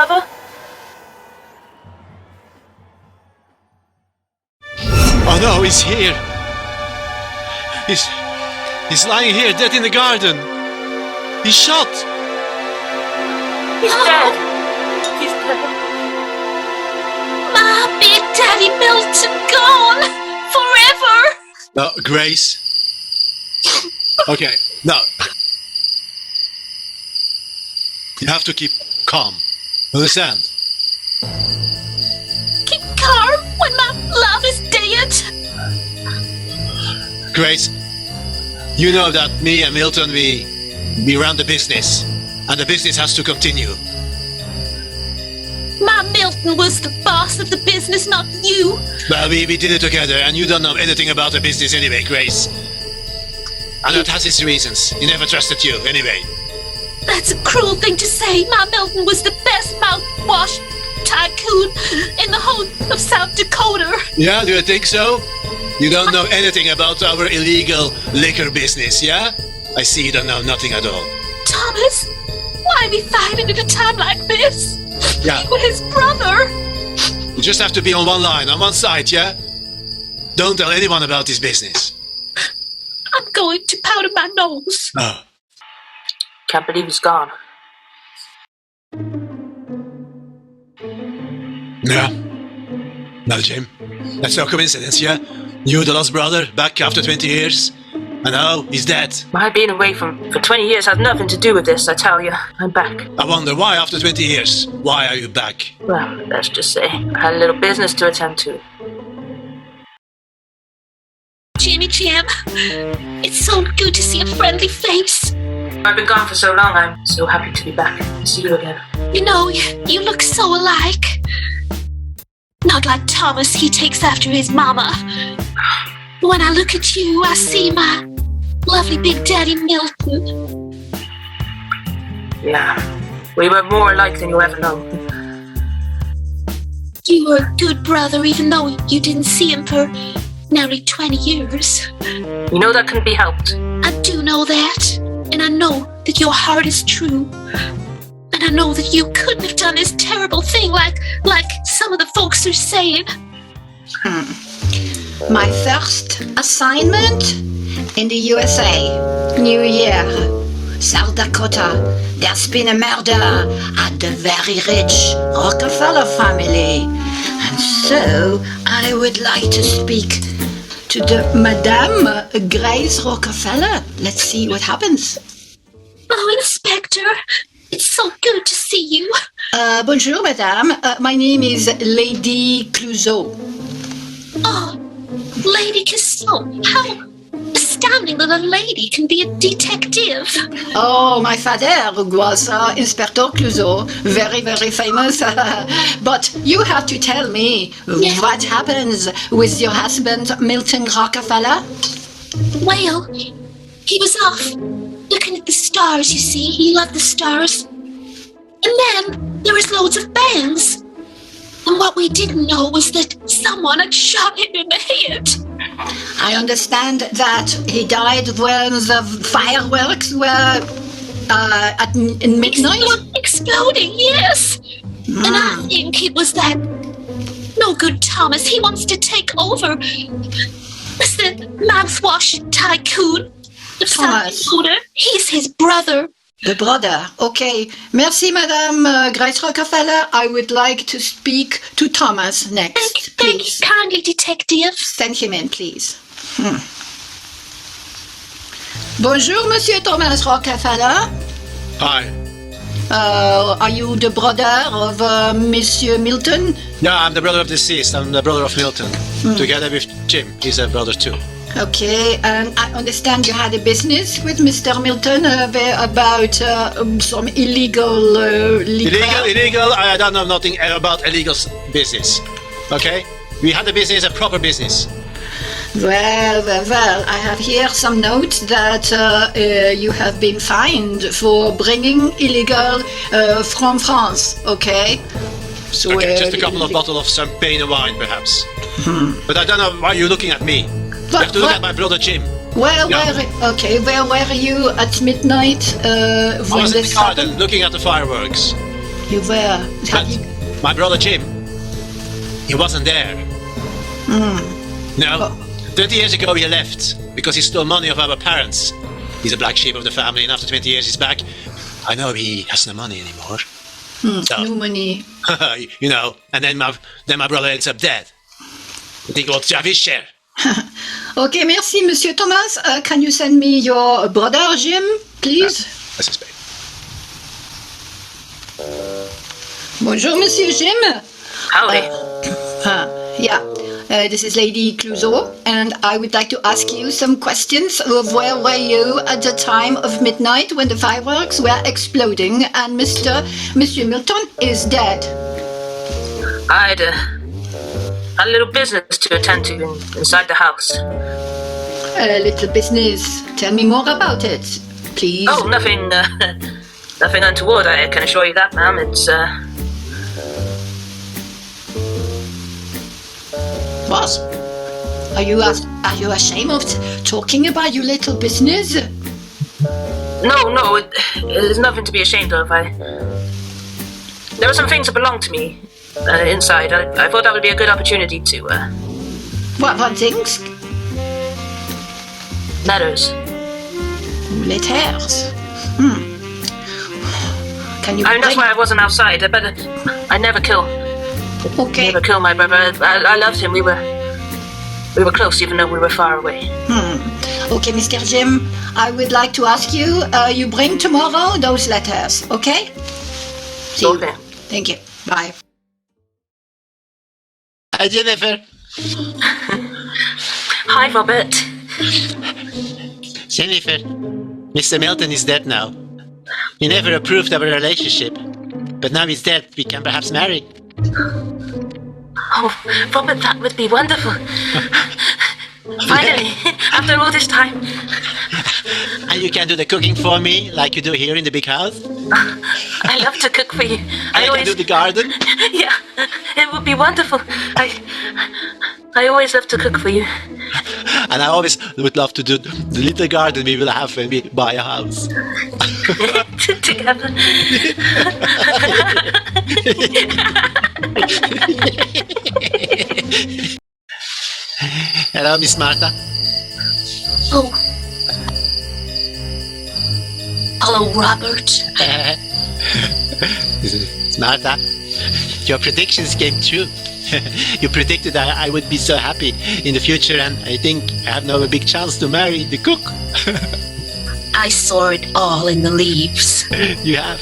brother? Oh no, he's here. He's lying here, dead in the garden. He's shot. He's dead. He's dead. My Big Daddy Milton gone forever. No, Grace. Okay, no. You have to keep calm. Understand? Keep calm when my love is dead. Grace, you know that me and Milton, we run the business. And the business has to continue. My Milton was the boss of the business, not you. Well, we did it together, and you don't know anything about the business anyway, Grace. And that has its reasons. He never trusted you, anyway. That's a cruel thing to say. My Milton was the best mouthwash tycoon in the whole of South Dakota. Yeah, do you think so? You don't know anything about our illegal liquor business, yeah? I see you don't know nothing at all. Thomas, why are we fighting at a time like this? Yeah. You were his brother. You just have to be on one line, on one side, yeah? Don't tell anyone about this business. I'm going to powder my nose. Oh. Can't believe he's gone. Yeah. No, Jim. That's no coincidence, yeah? You, the lost brother, back after 20 years. And now he's dead. My being away for 20 years has nothing to do with this, I tell you. I'm back. I wonder why after 20 years? Why are you back? Well, let's just say I had a little business to attend to. Jim, it's so good to see a friendly face. I've been gone for so long, I'm so happy to be back. See you again. You know, you look so alike. Not like Thomas, he takes after his mama. When I look at you, I see my lovely Big Daddy Milton. Yeah, we were more alike than you ever know. You were a good brother, even though you didn't see him for nearly 20 years. You know that couldn't be helped. I do know that, and I know that your heart is true. And I know that you couldn't have done this terrible thing like some of the folks are saying. My first assignment in the USA, New Year, South Dakota. There's been a murder at the very rich Rockefeller family. And so I would like to speak to the Madame Grace Rockefeller. Let's see what happens. Oh, Inspector, it's so good to see you. Bonjour, Madame. My name is Lady Clouseau. Oh, Lady Clouseau, how astounding that a lady can be a detective. Oh, my father was Inspector Clouseau, very, very famous. But you have to tell me what happens with your husband, Milton Rockefeller? Well, he was off looking at the stars, you see. He loved the stars. And then there was loads of bangs. And what we didn't know was that someone had shot him in the head. I understand that he died when the fireworks were in midnight? Exploding, yes. And I think it was that no good Thomas. He wants to take over as the mouthwash tycoon of South Dakota. He's his brother. The brother. Okay. Merci, Madame Grace Rockefeller. I would like to speak to Thomas next, Thank please. you kindly, detective. Send him in, please. Bonjour, Monsieur Thomas Rockefeller. Hi. Are you the brother of Monsieur Milton? Yeah, I'm the brother of deceased. I'm the brother of Milton. Together with Jim. He's a brother too. Okay, and I understand you had a business with Mr. Milton about some illegal liquor. Illegal? I don't know nothing about illegal business. Okay? We had a business, a proper business. Well, I have here some notes that you have been fined for bringing illegal from France, okay? So, Okay, just a couple of bottles of champagne and wine, perhaps. But I don't know why you're looking at me. You have to look at my brother Jim. Where were you at midnight I was in the garden looking at the fireworks. You were. But my brother Jim, he wasn't there. No. 20 years ago he left because he stole money of our parents. He's a black sheep of the family, and after 20 years he's back. I know he has no money anymore. So, No money. you know, and then my brother ends up dead. I think we'll have his share. Okay, merci, Monsieur Thomas. Can you send me your brother Jim, please? I suspect. Bonjour, Monsieur Jim. Howdy. Yeah, this is Lady Clouseau, and I would like to ask you some questions. Where were you at the time of midnight when the fireworks were exploding and Monsieur Milton is dead? I had a little business to attend to inside the house. A little business. Tell me more about it, please. Oh, nothing untoward, I can assure you that, ma'am. It's, What? Are you ashamed of talking about your little business? No, there's nothing to be ashamed of. There are some things that belong to me inside. I thought that would be a good opportunity to, What things? Letters. Letters. Can you? I mean, that's why I wasn't outside. I never kill. Okay. Never kill my brother. I loved him. We were close, even though we were far away. Okay, Mr. Jim, I would like to ask you, you bring tomorrow those letters, okay? See you. Okay. Thank you. Bye. Hi, Jennifer. Hi, Robert. Jennifer, Mr. Milton is dead now. He never approved of a relationship, but now he's dead. We can perhaps marry. Oh, Robert, that would be wonderful. Finally, after all this time. And you can do the cooking for me, like you do here in the big house. I love to cook for you. I can do the garden. Yeah, it would be wonderful. I always love to cook for you. And I always would love to do the little garden we will have when we buy a house. Together. Hello, Miss Martha. Oh. Hello, Robert. Miss Martha, your predictions came true. You predicted that I would be so happy in the future, and I think I have now a big chance to marry the cook. I saw it all in the leaves. You have.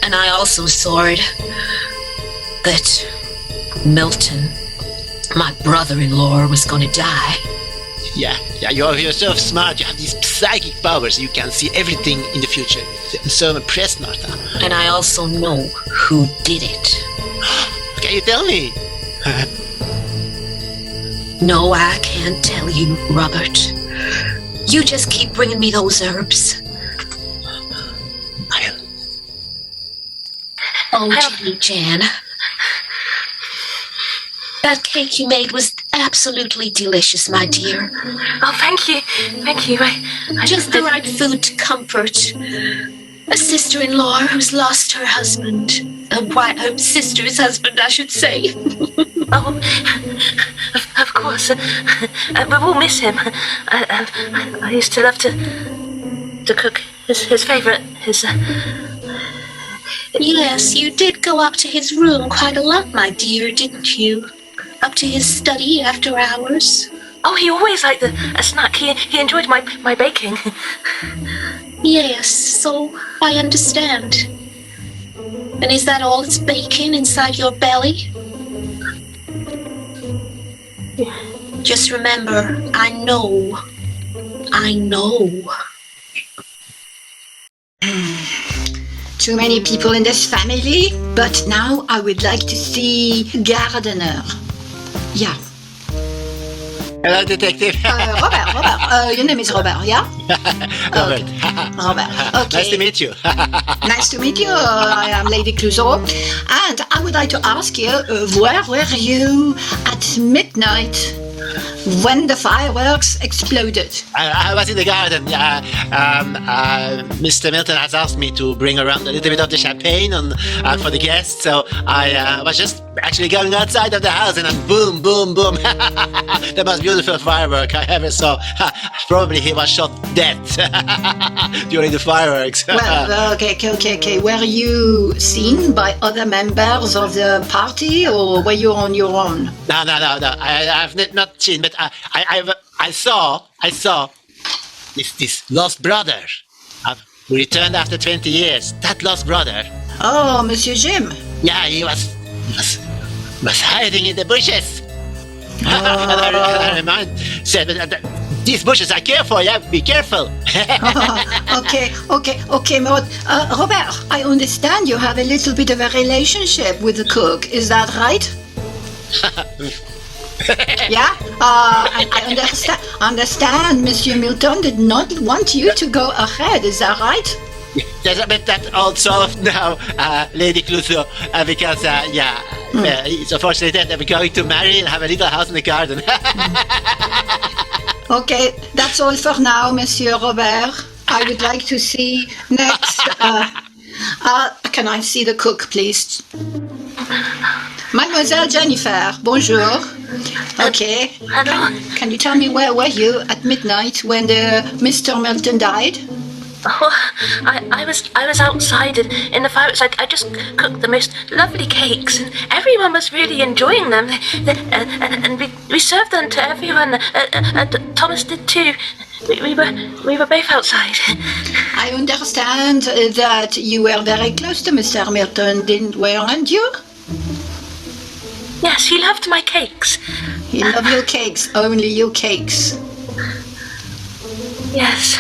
And I also saw it that Milton, my brother-in-law, was going to die. Yeah, you're so smart. You have these psychic powers. You can see everything in the future. I'm so impressed, Martha. And I also know who did it. Can you tell me? No, I can't tell you, Robert. You just keep bringing me those herbs. Oh, gee, Jan. That cake you made was absolutely delicious, my dear. Oh, thank you. Thank you. Just the right food to comfort a sister-in-law who's lost her husband. Her sister's husband, I should say. Oh, of course. We will miss him. I used to love to cook his favorite. Yes, you did go up to his room quite a lot, my dear, didn't you? Up to his study after hours. Oh, he always liked a snack. He enjoyed my baking. Yes, so I understand. And is that all that's baking inside your belly? Just remember, I know. Too many people in this family, but now I would like to see gardener. Yeah. Hello, detective. Robert. Your name is Robert, yeah? Robert. Robert. Okay. Nice to meet you. Nice to meet you. I am Lady Clouseau. And I would like to ask you, where were you at midnight when the fireworks exploded. I was in the garden. Mr. Milton has asked me to bring around a little bit of the champagne for the guests, so I was just actually going outside of the house, and then boom, boom, boom. The most beautiful firework I ever saw. Probably he was shot dead during the fireworks. Well, okay. Were you seen by other members of the party, or were you on your own? No. I've not seen, but I saw this lost brother who returned after 20 years. That lost brother. Oh, Monsieur Jim. Yeah, he was hiding in the bushes. And I said, these bushes are careful. Yeah, be careful. Okay, Maud. Robert, I understand you have a little bit of a relationship with the cook. Is that right? Yeah, I understand. Monsieur Milton did not want you to go ahead. Is that right? There's a bit that all solved now, Lady Clouseau, because it's unfortunate that we're going to marry and have a little house in the garden. Okay, that's all for now, Monsieur Robert. I would like to see next. Can I see the cook, please? Mademoiselle Jennifer, bonjour. Okay. Hello. Can you tell me where were you at midnight when Mr. Milton died? Oh, I was outside in the fireworks. I just cooked the most lovely cakes, and everyone was really enjoying them. And we served them to everyone. And Thomas did too. We were both outside. I understand that you were very close to Mr. Milton, weren't you? Yes, he loved my cakes. He loved your cakes, only your cakes. Yes,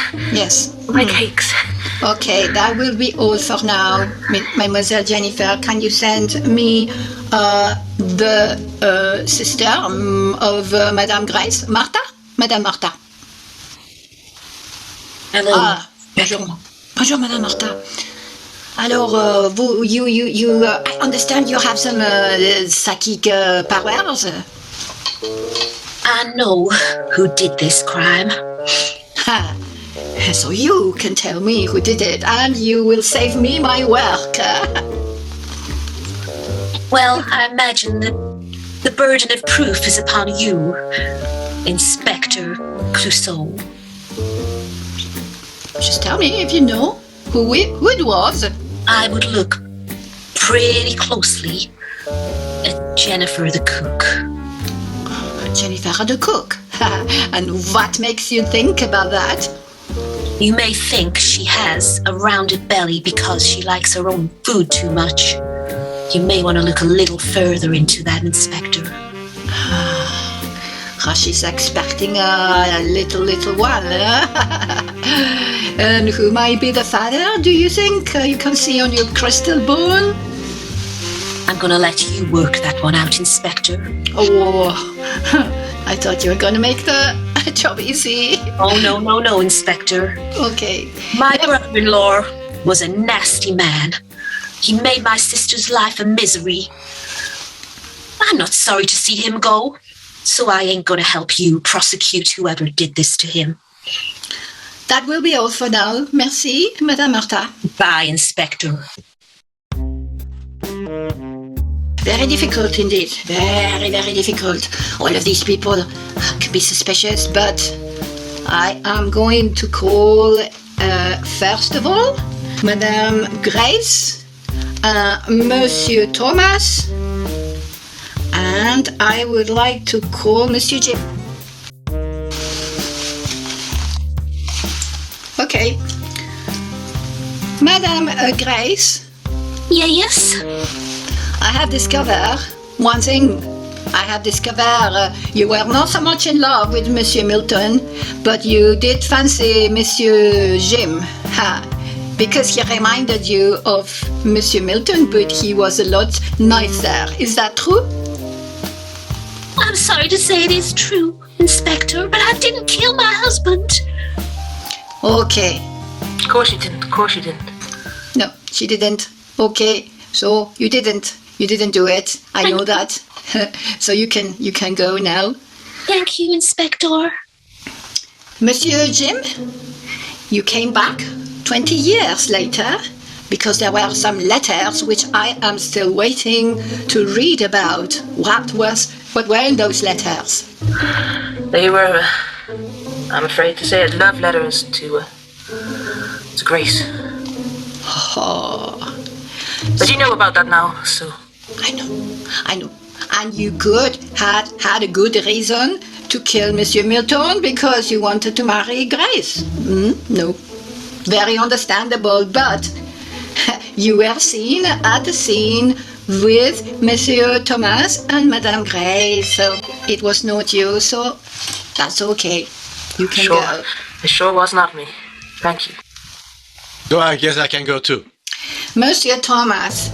my cakes. Okay, that will be all for now. Mademoiselle Jennifer, can you send me the sister of Madame Grace? Madame Martha. Hello. Bonjour, Madame Martha. Alors, I understand you have some psychic powers? I know who did this crime. Ha. So you can tell me who did it, and you will save me my work. Well, I imagine that the burden of proof is upon you, Inspector Clouseau. Just tell me if you know who it was. I would look pretty closely at Jennifer the cook. Jennifer the cook. And what makes you think about that? You may think she has a rounded belly because she likes her own food too much. You may want to look a little further into that, Inspector. She's expecting a little one. And who might be the father, do you think? You can see on your crystal ball? I'm gonna let you work that one out, Inspector. Oh, I thought you were gonna make the job easy. Oh, no, Inspector. Okay. My brother-in-law was a nasty man. He made my sister's life a misery. I'm not sorry to see him go, so I ain't gonna help you prosecute whoever did this to him. That will be all for now. Merci, Madame Martha. Bye, Inspector. Very difficult indeed. Very, very difficult. All of these people can be suspicious, but I am going to call, first of all, Madame Grace, Monsieur Thomas, and I would like to call Monsieur Jim. Okay. Madame Grace. Yes? I have discovered one thing. I have discovered you were not so much in love with Monsieur Milton, but you did fancy Monsieur Jim. Because he reminded you of Monsieur Milton, but he was a lot nicer. Is that true? I'm sorry to say it is true, Inspector, but I didn't kill my husband. Okay. Of course you didn't. No, she didn't. Okay, so you didn't do it. I know that. So you can go now. Thank you, Inspector. Monsieur Jim, you came back 20 years later because there were some letters which I am still waiting to read about. What were in those letters? They were, I'm afraid to say it, love letters to Grace. Oh, But you know about that now, so... I know. And you had a good reason to kill Monsieur Milton because you wanted to marry Grace. No. Very understandable, but you were seen at the scene with Monsieur Thomas and Madame Grace, so it was not you, so that's okay. You can go. It sure was not me. Thank you. So I guess I can go too. Monsieur Thomas,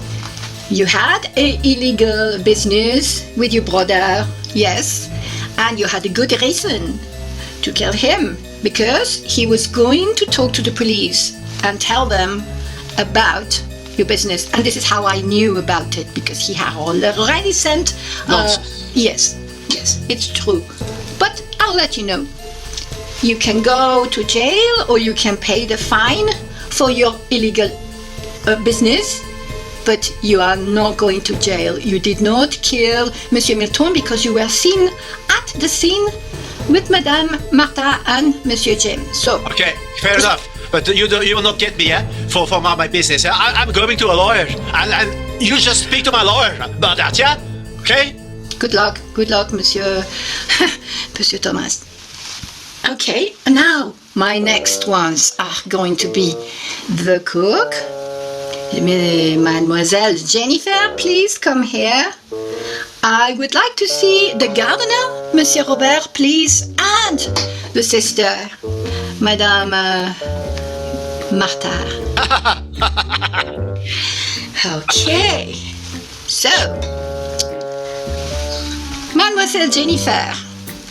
you had an illegal business with your brother, yes, and you had a good reason to kill him because he was going to talk to the police and tell them about your business. And this is how I knew about it because he had already sent. Yes, it's true. But I'll let you know. You can go to jail or you can pay the fine for your illegal business, but you are not going to jail. You did not kill Monsieur Milton because you were seen at the scene with Madame Martha and Monsieur Jim. So Okay, fair enough. But you will not get me, for my business. I'm going to a lawyer, and you just speak to my lawyer about that, yeah? Okay? good luck, Monsieur, Monsieur Thomas. Okay, now my next ones are going to be the cook. Mademoiselle Jennifer, please come here. I would like to see the gardener, Monsieur Robert, please, and the sister, Madame Martha. Okay, so, Mademoiselle Jennifer,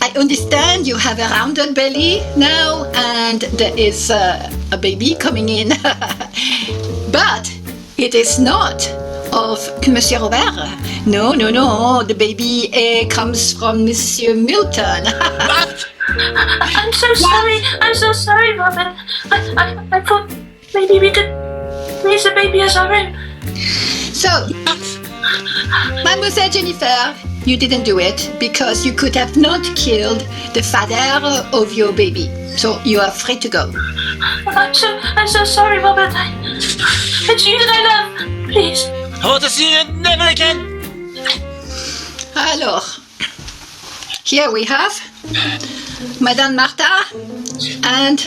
I understand you have a rounded belly now and there is a baby coming in. But it is not of Monsieur Robert. No, the baby comes from Monsieur Milton. What? I'm so sorry, Robin. I thought maybe we could raise the baby as our own. So, Mademoiselle Jennifer, you didn't do it because you could have not killed the father of your baby. So you are free to go. I'm so sorry, Robert. It's you that I love. Please. I want to see you never again. Alors, here we have Madame Martha and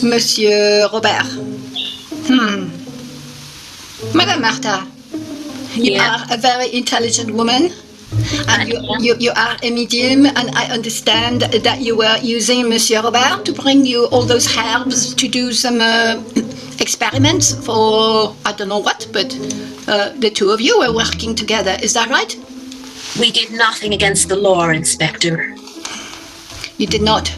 Monsieur Robert. Madame Martha, you are a very intelligent woman. And you are a medium, and I understand that you were using Monsieur Robert to bring you all those herbs to do some experiments for I don't know what, but the two of you were working together. Is that right? We did nothing against the law, Inspector. You did not.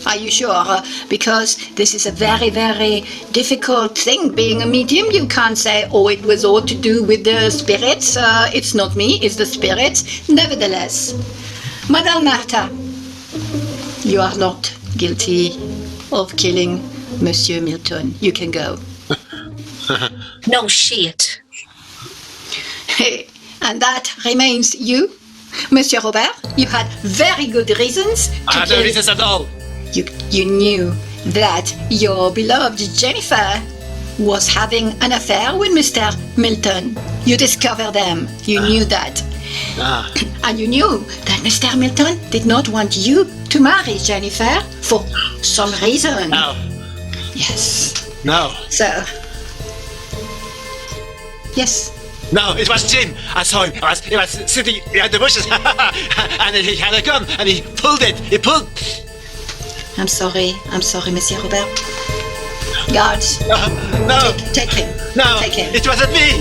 Are you sure? Because this is a very, very difficult thing. Being a medium, you can't say, oh, it was all to do with the spirits. It's not me, it's the spirits. Nevertheless, Madame Martha, you are not guilty of killing Monsieur Milton. You can go. No shit. And that remains you, Monsieur Robert. You had very good reasons to I have no reasons at all. You knew that your beloved Jennifer was having an affair with Mr. Milton. You discovered them. You knew that. And you knew that Mr. Milton did not want you to marry Jennifer for some reason. No. Yes. No. So, yes. No, it was Jim. I saw him. He was sitting in the bushes, and he had a gun, and he pulled it. He pulled. I'm sorry, Monsieur Robert. Guards. No. Take him. No. Take him. It wasn't me.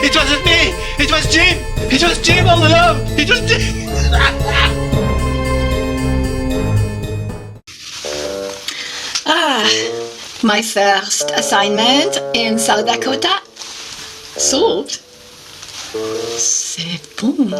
It wasn't me. It was Jim. It was Jim all along. It was Jim. My first assignment in South Dakota. Solved. C'est bon.